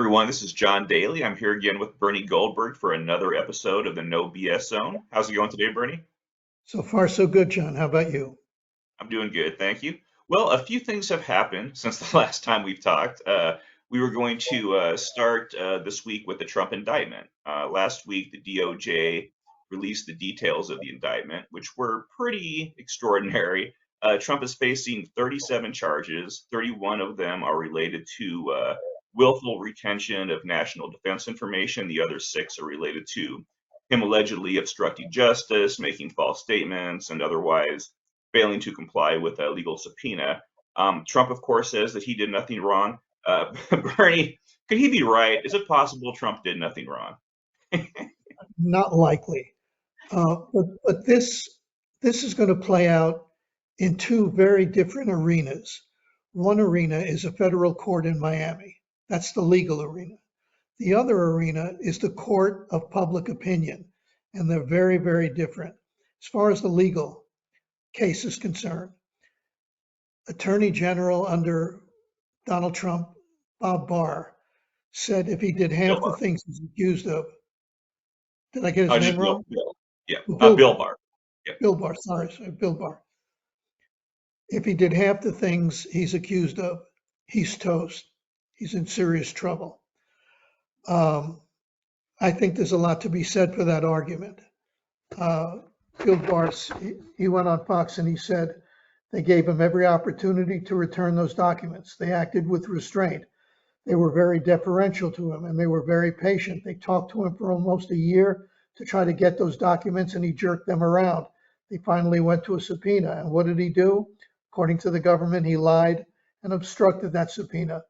everyone, this is John Daly. I'm here again with Bernie Goldberg for another episode of the No BS Zone. How's it going today, Bernie? So far, so good, John. How about you? I'm doing good, thank you. Well, a few things have happened since the last time we've talked. We were going to start this week with the Trump indictment. Last week, the DOJ released the details of the indictment, which were pretty extraordinary. Trump is facing 37 charges. 31 of them are related to willful retention of national defense information. The other six are related to him allegedly obstructing justice, making false statements, and otherwise failing to comply with a legal subpoena. Trump, of course, says that he did nothing wrong. Bernie, could he be right? Is it possible Trump did nothing wrong? Not likely. But this is going to play out in two very different arenas. One arena is a federal court in Miami. That's the legal arena. The other arena is the court of public opinion, and they're very, very different. As far as the legal case is concerned, Attorney General under Donald Trump, Bob Barr, said if he did Bill half the Barr. things he's accused of, did I get his Just name wrong? Bill. Yeah, Bill Bill Barr. Barr. Yeah. Bill Barr, sorry, Bill Barr. If he did half the things he's accused of, he's toast. He's in serious trouble. I think there's a lot to be said for that argument. Bill Barr, he went on Fox and he said they gave him every opportunity to return those documents. They acted with restraint. They were very deferential to him and they were very patient. They talked to him for almost a year to try to get those documents and he jerked them around. They finally went to a subpoena. And what did he do? According to the government, he lied and obstructed that subpoena.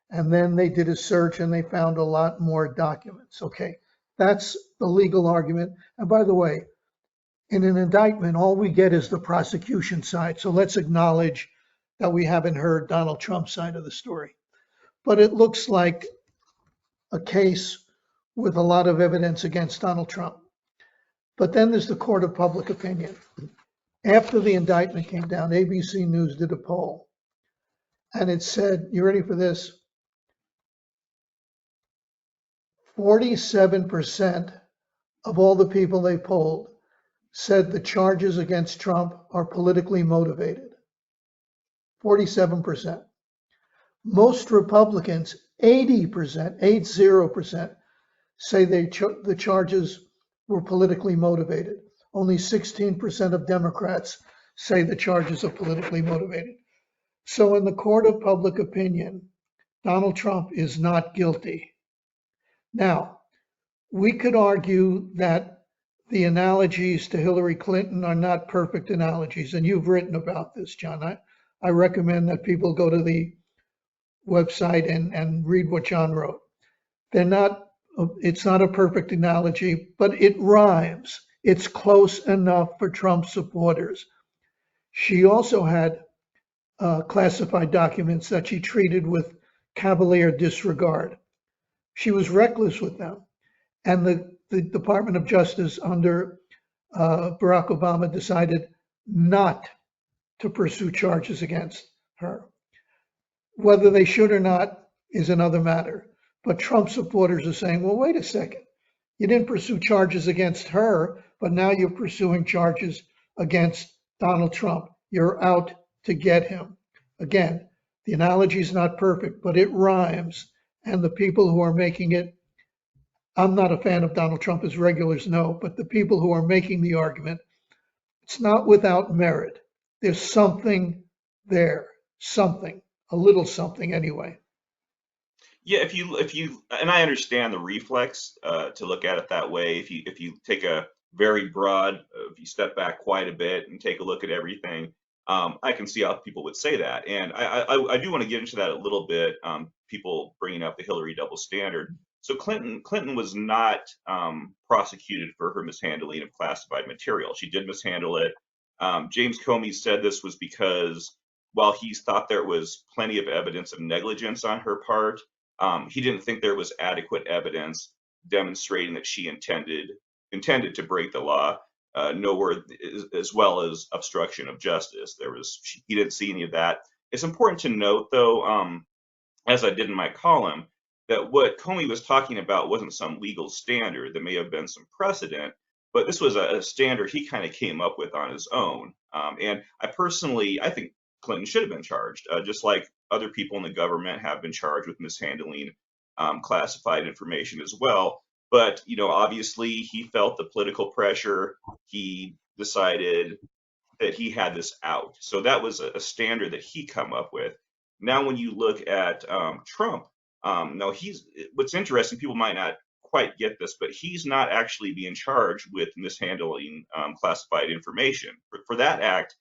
And then they did a search and they found a lot more documents. Okay, that's the legal argument. And by the way, in an indictment, all we get is the prosecution side. So let's acknowledge that we haven't heard Donald Trump's side of the story. But it looks like a case with a lot of evidence against Donald Trump. But then there's the court of public opinion. After the indictment came down, ABC News did a poll. And it said, you ready for this? 47% of all the people they polled said the charges against Trump are politically motivated. 47%. Most Republicans, 80%, say the charges were politically motivated. Only 16% of Democrats say the charges are politically motivated. So in the court of public opinion, Donald Trump is not guilty. Now, we could argue that the analogies to Hillary Clinton are not perfect analogies, and you've written about this, John. I recommend that people go to the website and read what John wrote. It's not a perfect analogy, but it rhymes. It's close enough for Trump supporters. She also had classified documents that she treated with cavalier disregard. She was reckless with them. And the Department of Justice under Barack Obama decided not to pursue charges against her. Whether they should or not is another matter. But Trump supporters are saying, well, wait a second. You didn't pursue charges against her, but now you're pursuing charges against Donald Trump. You're out to get him. Again, the analogy is not perfect, but it rhymes. And the people who are making it, I'm not a fan of Donald Trump, as regulars know, but the people who are making the argument, it's not without merit. There's something there, something, a little something anyway. Yeah, if you and I understand the reflex to look at it that way. If you take a very broad, if you step back quite a bit and take a look at everything, I can see how people would say that, and I do want to get into that a little bit. People bringing up the Hillary double standard. So Clinton was not prosecuted for her mishandling of classified material. She did mishandle it. James Comey said this was because while he thought there was plenty of evidence of negligence on her part, he didn't think there was adequate evidence demonstrating that she intended to break the law, nowhere as well as obstruction of justice. He didn't see any of that. It's important to note, though, as I did in my column, that what Comey was talking about wasn't some legal standard. There may have been some precedent, but this was a standard he kind of came up with on his own. And I think Clinton should have been charged, just like other people in the government have been charged with mishandling classified information as well. But obviously, he felt the political pressure. He decided that he had this out. So that was a standard that he come up with. Now, when you look at Trump, no, what's interesting. People might not quite get this, but he's not actually being charged with mishandling classified information. For that act,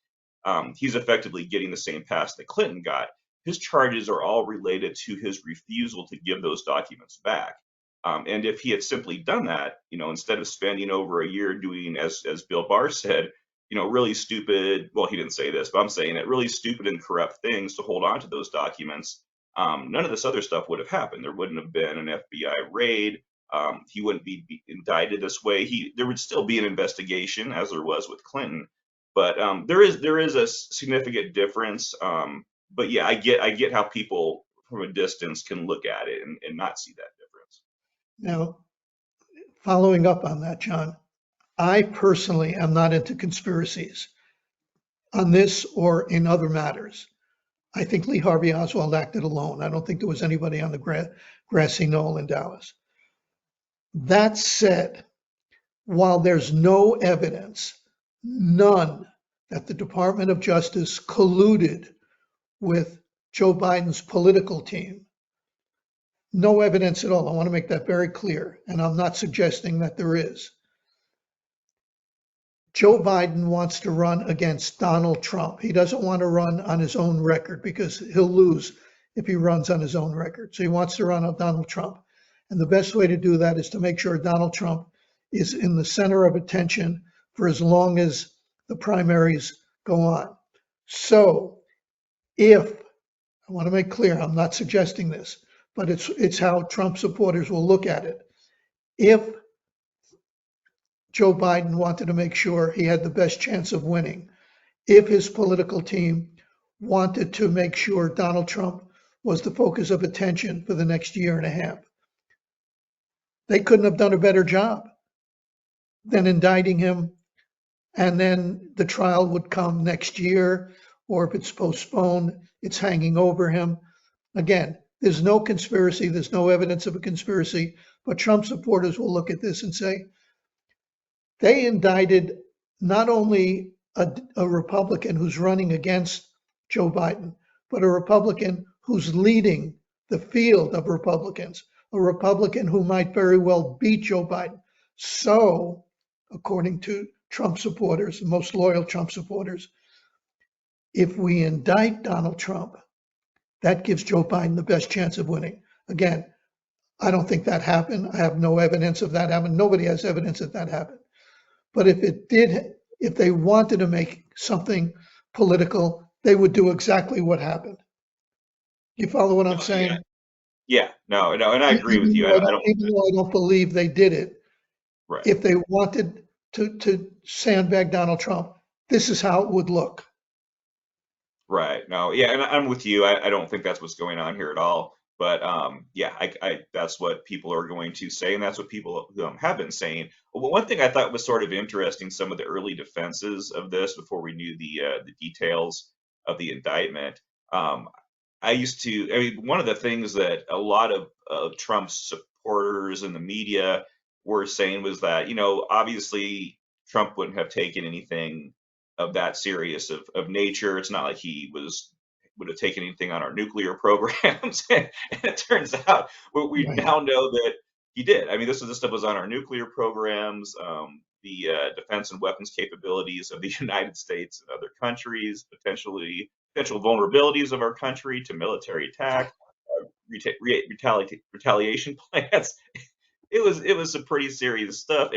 he's effectively getting the same pass that Clinton got. His charges are all related to his refusal to give those documents back. And if he had simply done that, instead of spending over a year doing, as Bill Barr said, really stupid, well, he didn't say this, but I'm saying it, really stupid and corrupt things to hold on to those documents, none of this other stuff would have happened. There wouldn't have been an FBI raid. He wouldn't be indicted this way. There would still be an investigation, as there was with Clinton, but there is a significant difference. But yeah, I get how people from a distance can look at it and not see that difference. Now, following up on that, John, I personally am not into conspiracies on this or in other matters. I think Lee Harvey Oswald acted alone. I don't think there was anybody on the grassy knoll in Dallas. That said, while there's no evidence, none, that the Department of Justice colluded with Joe Biden's political team, no evidence at all. I want to make that very clear, and I'm not suggesting that there is. Joe Biden wants to run against Donald Trump. He doesn't want to run on his own record because he'll lose if he runs on his own record. So he wants to run on Donald Trump. And the best way to do that is to make sure Donald Trump is in the center of attention for as long as the primaries go on. So if, I want to make clear, I'm not suggesting this, but it's how Trump supporters will look at it. If Joe Biden wanted to make sure he had the best chance of winning, if his political team wanted to make sure Donald Trump was the focus of attention for the next year and a half, they couldn't have done a better job than indicting him, and then the trial would come next year, or if it's postponed, it's hanging over him. Again, there's no conspiracy, there's no evidence of a conspiracy, but Trump supporters will look at this and say, they indicted not only a Republican who's running against Joe Biden, but a Republican who's leading the field of Republicans, a Republican who might very well beat Joe Biden. So, according to Trump supporters, the most loyal Trump supporters, if we indict Donald Trump, that gives Joe Biden the best chance of winning. Again, I don't think that happened. I have no evidence of that happening. Nobody has evidence that that happened. But if it did, if they wanted to make something political, they would do exactly what happened. You follow what I'm saying? Yeah, no, and I agree with you. I don't. Even though I don't believe they did it, Right. if they wanted to sandbag Donald Trump, this is how it would look. Right. No, yeah, and I'm with you. I don't think that's what's going on here at all. But yeah, that's what people are going to say, and that's what people have been saying. Well, one thing I thought was sort of interesting, some of the early defenses of this before we knew the details of the indictment. I mean, one of the things that a lot of Trump's supporters and the media were saying was that, obviously Trump wouldn't have taken anything of that serious of nature. It's not like he would have taken anything on our nuclear programs. And it turns out we Right. now know that he did. I mean, this stuff was on our nuclear programs, the defense and weapons capabilities of the United States and other countries, potential vulnerabilities of our country to military attack, retaliation plans. It was some pretty serious stuff.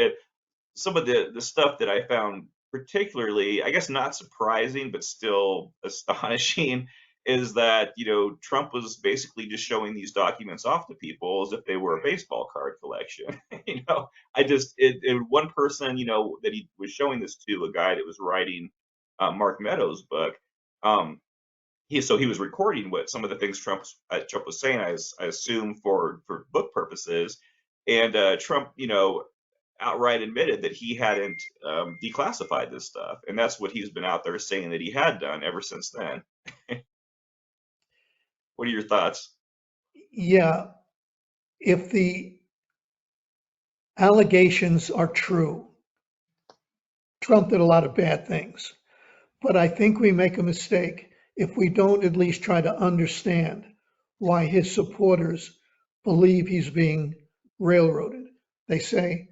Some of the stuff that I found particularly, I guess, not surprising, but still astonishing, is that Trump was basically just showing these documents off to people as if they were a baseball card collection. One person that he was showing this to, a guy that was writing Mark Meadows' book. he was recording what some of the things Trump was saying. I assume for book purposes, and Trump, outright admitted that he hadn't declassified this stuff, and that's what he's been out there saying that he had done ever since then. What are your thoughts? Yeah, if the allegations are true, Trump did a lot of bad things. But I think we make a mistake if we don't at least try to understand why his supporters believe he's being railroaded. They say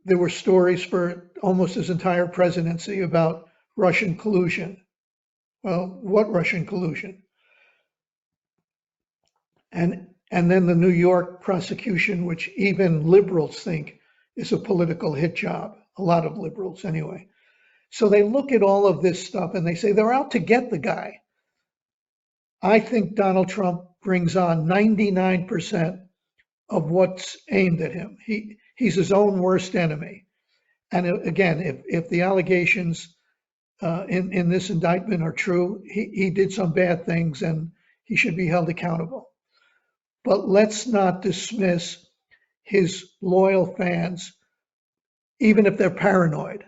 there were stories for almost his entire presidency about Russian collusion. Well, what Russian collusion? And then the New York prosecution, which even liberals think is a political hit job, a lot of liberals anyway. So they look at all of this stuff and they say they're out to get the guy. I think Donald Trump brings on 99% of what's aimed at him. He's his own worst enemy. And again, if the allegations in this indictment are true, he did some bad things and he should be held accountable. But let's not dismiss his loyal fans, even if they're paranoid,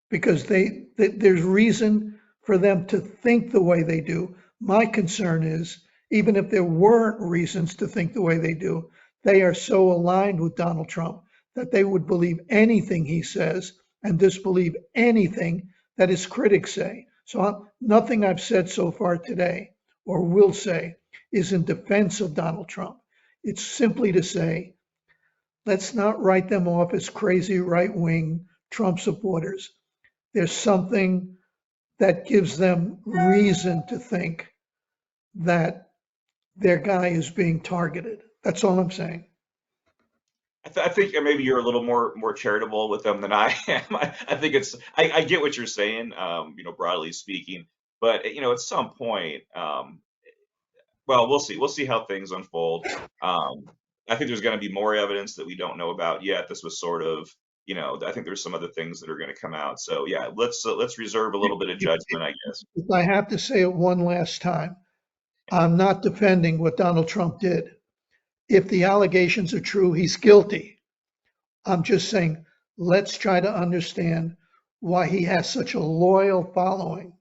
because there's reason for them to think the way they do. My concern is, even if there weren't reasons to think the way they do, they are so aligned with Donald Trump that they would believe anything he says and disbelieve anything that his critics say. So nothing I've said so far today or will say is in defense of Donald Trump. It's simply to say, let's not write them off as crazy right-wing Trump supporters. There's something that gives them reason to think that their guy is being targeted. That's all I'm saying. I think maybe you're a little more charitable with them than I am. I think I get what you're saying, broadly speaking, but at some point, well, we'll see. We'll see how things unfold. I think there's going to be more evidence that we don't know about yet. This was sort of, I think there's some other things that are going to come out. So yeah, let's reserve a little bit of judgment, I guess. If I have to say it one last time, I'm not defending what Donald Trump did. If the allegations are true, he's guilty. I'm just saying, let's try to understand why he has such a loyal following.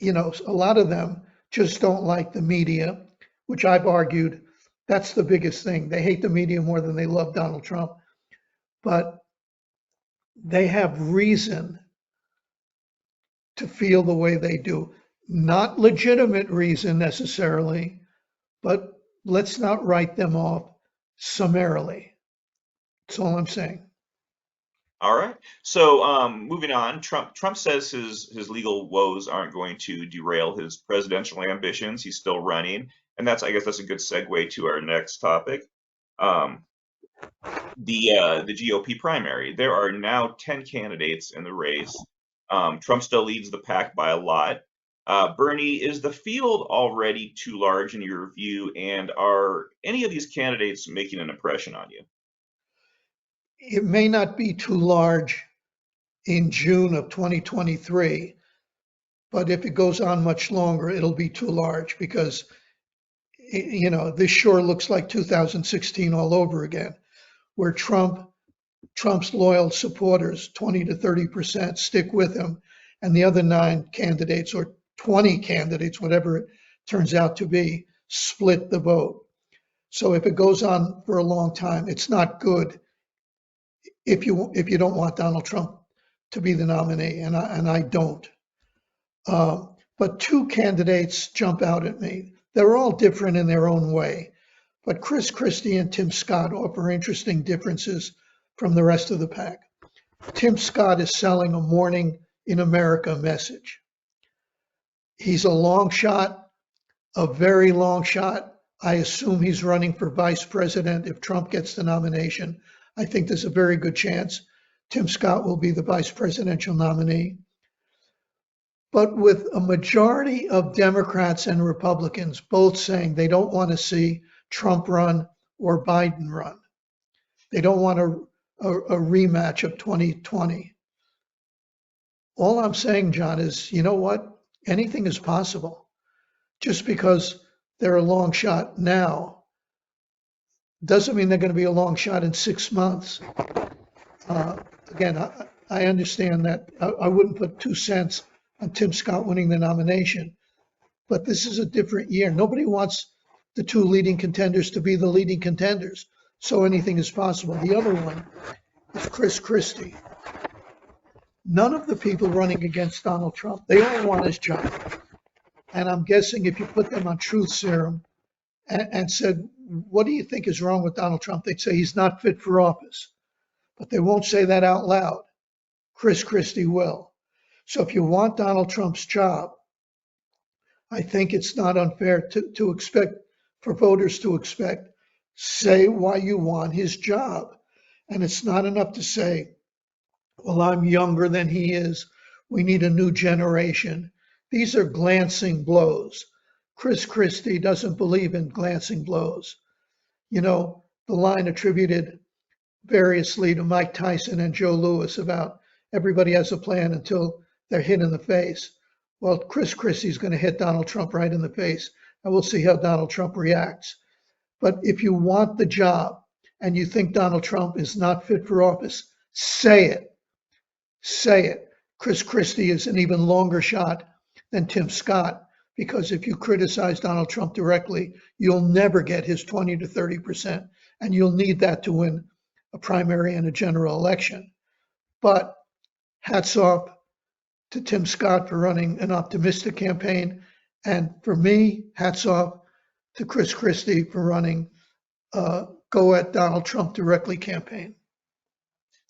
A lot of them just don't like the media, which I've argued that's the biggest thing. They hate the media more than they love Donald Trump. But they have reason to feel the way they do. Not legitimate reason necessarily, but let's not write them off summarily. That's all I'm saying. All right. So moving on, Trump says his legal woes aren't going to derail his presidential ambitions. He's still running, and I guess that's a good segue to our next topic. Um, the GOP primary. There are now 10 candidates in the race. Trump still leads the pack by a lot. Bernie, is the field already too large in your view, and are any of these candidates making an impression on you? It may not be too large in June of 2023, but if it goes on much longer, it'll be too large because, this sure looks like 2016 all over again, where Trump's loyal supporters, 20 to 30%, stick with him, and the other 9 candidates or 20 candidates, whatever it turns out to be, split the vote. So if it goes on for a long time, it's not good if you don't want Donald Trump to be the nominee, and I don't. But 2 candidates jump out at me. They're all different in their own way, but Chris Christie and Tim Scott offer interesting differences from the rest of the pack. Tim Scott is selling a Morning in America message. He's a long shot, a very long shot. I assume he's running for vice president if Trump gets the nomination. I think there's a very good chance Tim Scott will be the vice presidential nominee. But with a majority of Democrats and Republicans both saying they don't want to see Trump run or Biden run. They don't want a rematch of 2020. All I'm saying, John, is you know what? Anything is possible. Just because they're a long shot now doesn't mean they're going to be a long shot in 6 months. Again, I understand that I wouldn't put 2 cents on Tim Scott winning the nomination, but this is a different year. Nobody wants the two leading contenders to be the leading contenders, so anything is possible. The other one is Chris Christie. None of the people running against Donald Trump, they all want his job. And I'm guessing if you put them on truth serum and said, what do you think is wrong with Donald Trump? They'd say he's not fit for office. But they won't say that out loud. Chris Christie will. So if you want Donald Trump's job, I think it's not unfair to expect for voters to expect, say why you want his job. And it's not enough to say, well, I'm younger than he is. We need a new generation. These are glancing blows. Chris Christie doesn't believe in glancing blows. You know, the line attributed variously to Mike Tyson and Joe Louis about everybody has a plan until they're hit in the face. Well, Chris Christie's going to hit Donald Trump right in the face, and we'll see how Donald Trump reacts. But if you want the job and you think Donald Trump is not fit for office, say it. Say it. Chris Christie is an even longer shot than Tim Scott, because if you criticize Donald Trump directly, you'll never get his 20 to 30%, and you'll need that to win a primary and a general election. But hats off to Tim Scott for running an optimistic campaign, and for me, hats off to Chris Christie for running go at Donald Trump directly campaign.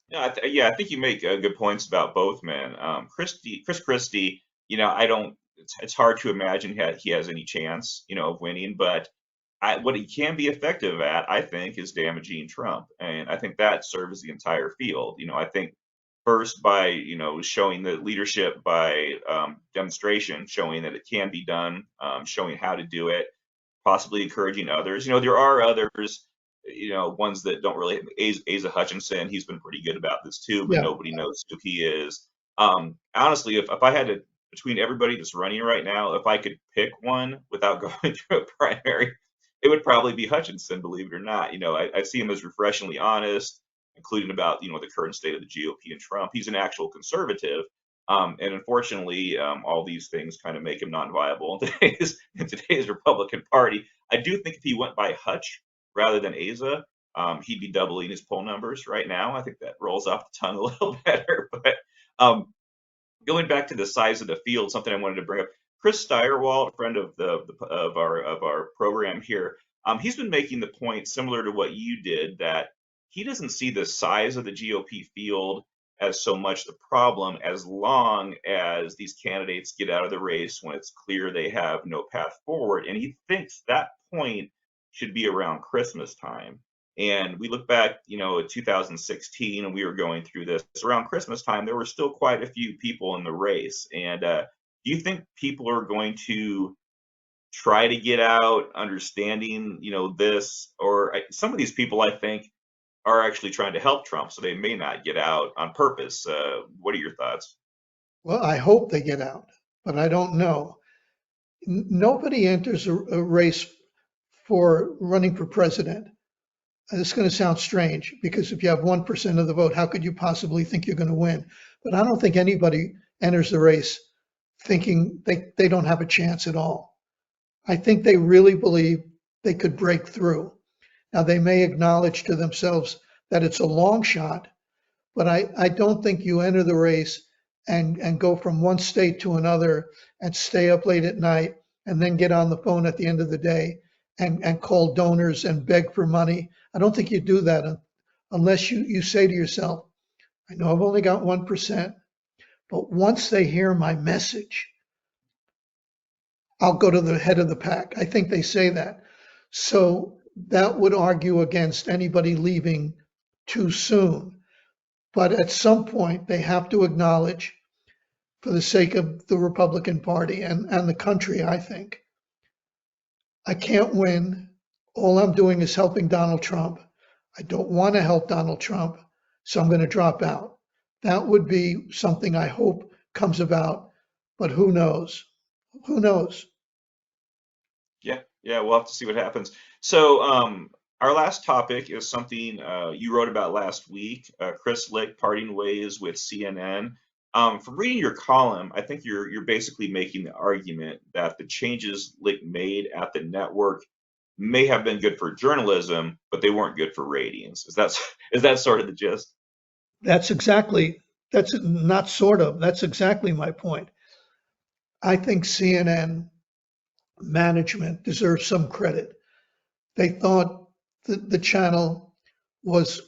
Yeah, I think you make good points about both men. Chris Christie, I don't. It's hard to imagine he has any chance, of winning. But what he can be effective at, I think, is damaging Trump, and I think that serves the entire field. I think first by showing the leadership by demonstration, showing that it can be done, showing how to do it, possibly encouraging others. There are others, ones that don't really. Asa Hutchinson, he's been pretty good about this too, but Yeah. nobody knows who he is. Honestly, if I had to, between everybody that's running right now, if I could pick one without going through a primary, it would probably be Hutchinson, believe it or not. I see him as refreshingly honest, including about, the current state of the GOP and Trump. He's an actual conservative. And unfortunately, all these things kind of make him non-viable in today's Republican Party. I do think if he went by Hutch rather than Asa, he'd be doubling his poll numbers right now. I think that rolls off the tongue a little better. But going back to the size of the field, something I wanted to bring up. Chris Steyerwalt, a friend of our program here, he's been making the point similar to what you did, that he doesn't see the size of the GOP field as so much the problem, as long as these candidates get out of the race when it's clear they have no path forward. And he thinks that point should be around Christmas time. And we look back, at 2016, and we were going through this around Christmas time. There were still quite a few people in the race. And do you think people are going to try to get out, understanding, this, or some of these people, I think, are actually trying to help Trump, so they may not get out on purpose. What are your thoughts? Well, I hope they get out, but I don't know. Nobody enters a race for running for president. And it's going to sound strange, because if you have 1% of the vote, how could you possibly think you're going to win? But I don't think anybody enters the race thinking they don't have a chance at all. I think they really believe they could break through. Now, they may acknowledge to themselves that it's a long shot, but I don't think you enter the race and go from one state to another and stay up late at night and then get on the phone at the end of the day and call donors and beg for money. I don't think you do that unless you say to yourself, I know I've only got 1%, but once they hear my message, I'll go to the head of the pack. I think they say that. So that would argue against anybody leaving too soon. But at some point, they have to acknowledge, for the sake of the Republican Party and the country, I think, I can't win. All I'm doing is helping Donald Trump. I don't want to help Donald Trump, so I'm going to drop out. That would be something I hope comes about, but who knows? Who knows? Yeah, we'll have to see what happens. So, our last topic is something you wrote about last week. Chris Licht parting ways with CNN. From reading your column, I think you're basically making the argument that the changes Licht made at the network may have been good for journalism, but they weren't good for ratings. Is that sort of the gist? That's exactly, that's not sort of, that's exactly my point. I think CNN management deserves some credit. They thought the channel was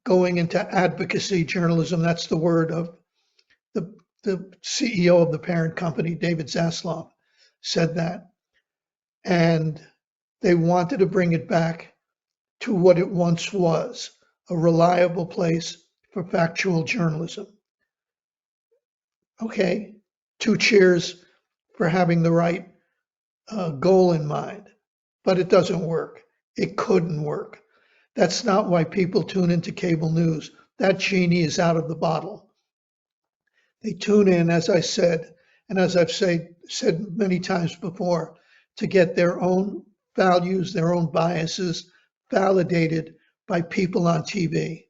going into advocacy journalism. That's the word of the, the CEO of the parent company, David Zaslav, said that. And they wanted to bring it back to what it once was, a reliable place for factual journalism. Okay, two cheers for having the right goal in mind, but it doesn't work. It couldn't work. That's not why people tune into cable news. That genie is out of the bottle. They tune in, as I said, and as I've said many times before, to get their own values, their own biases validated by people on TV.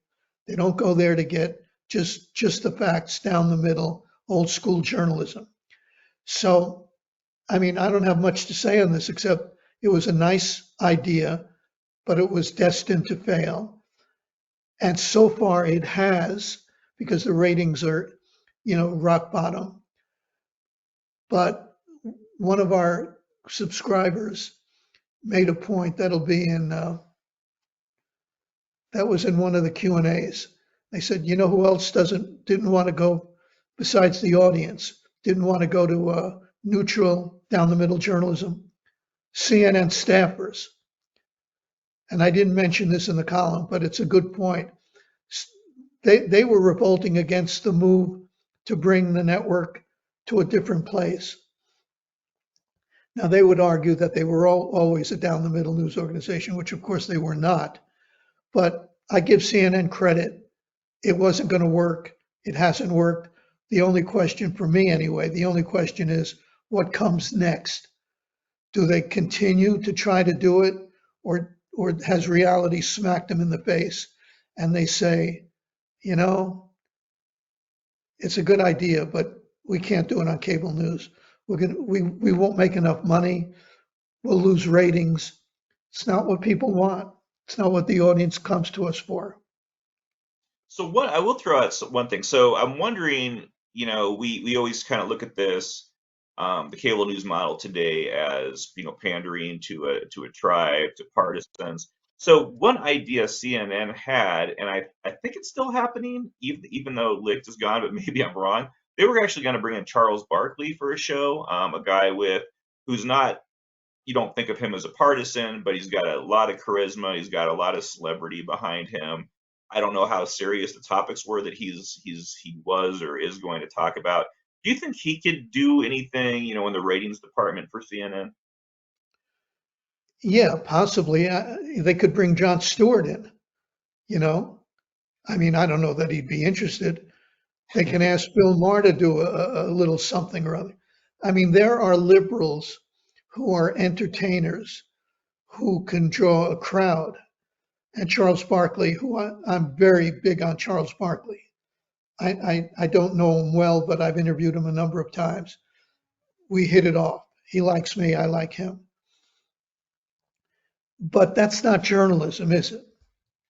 They don't go there to get just the facts down the middle, old school journalism. So, I mean, I don't have much to say on this except it was a nice idea, but it was destined to fail. And so far it has, because the ratings are, rock bottom. But one of our subscribers made a point that was in one of the Q and A's. They said, you know who else didn't want to go besides the audience, didn't want to go to neutral down the middle journalism? CNN staffers. And I didn't mention this in the column, but it's a good point. They were revolting against the move to bring the network to a different place. Now, they would argue that they were always a down the middle news organization, which of course they were not. But I give CNN credit. It wasn't going to work. It hasn't worked. The only question for me, anyway, the only question is what comes next? Do they continue to try to do it, or has reality smacked them in the face and they say, you know, it's a good idea, but we can't do it on cable news. We won't make enough money. We'll lose ratings. It's not what people want. It's not what the audience comes to us for. So what I will throw out one thing. So I'm wondering, we always kind of look at this, the cable news model today as, pandering to a tribe, to partisans. So one idea CNN had, and I think it's still happening, even though Licht is gone, but maybe I'm wrong. They were actually going to bring in Charles Barkley for a show, a guy who's not, you don't think of him as a partisan, but he's got a lot of charisma. He's got a lot of celebrity behind him. I don't know how serious the topics were that he was or is going to talk about. Do you think he could do anything, in the ratings department for CNN? Yeah, possibly. They could bring Jon Stewart in, you know. I mean, I don't know that he'd be interested. They can ask Bill Maher to do a little something or other. I mean, there are liberals who are entertainers who can draw a crowd. And Charles Barkley, I'm very big on Charles Barkley. I don't know him well, but I've interviewed him a number of times. We hit it off. He likes me, I like him. But that's not journalism, is it?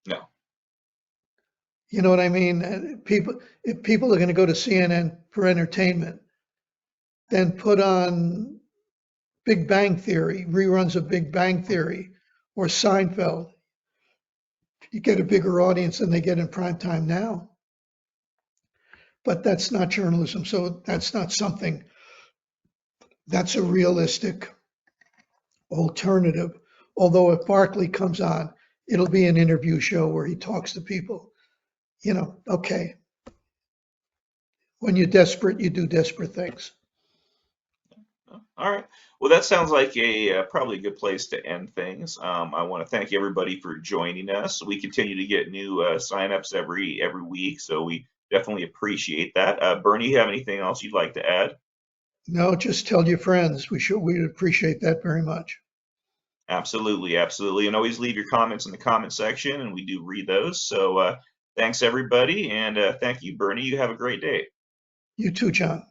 No. You know what I mean? If people are going to go to CNN for entertainment, then put on Big Bang Theory, reruns of Big Bang Theory or Seinfeld. You get a bigger audience than they get in prime time now. But that's not journalism. So that's not something that's a realistic alternative. Although if Barkley comes on, it'll be an interview show where he talks to people. Okay, when you're desperate, you do desperate things. All right. Well, that sounds like a probably a good place to end things. I want to thank everybody for joining us. We continue to get new signups every week, so we definitely appreciate that. Bernie, you have anything else you'd like to add? No, just tell your friends. We'd appreciate that very much. Absolutely, absolutely. And always leave your comments in the comment section, and we do read those. So thanks, everybody. And thank you, Bernie. You have a great day. You too, John.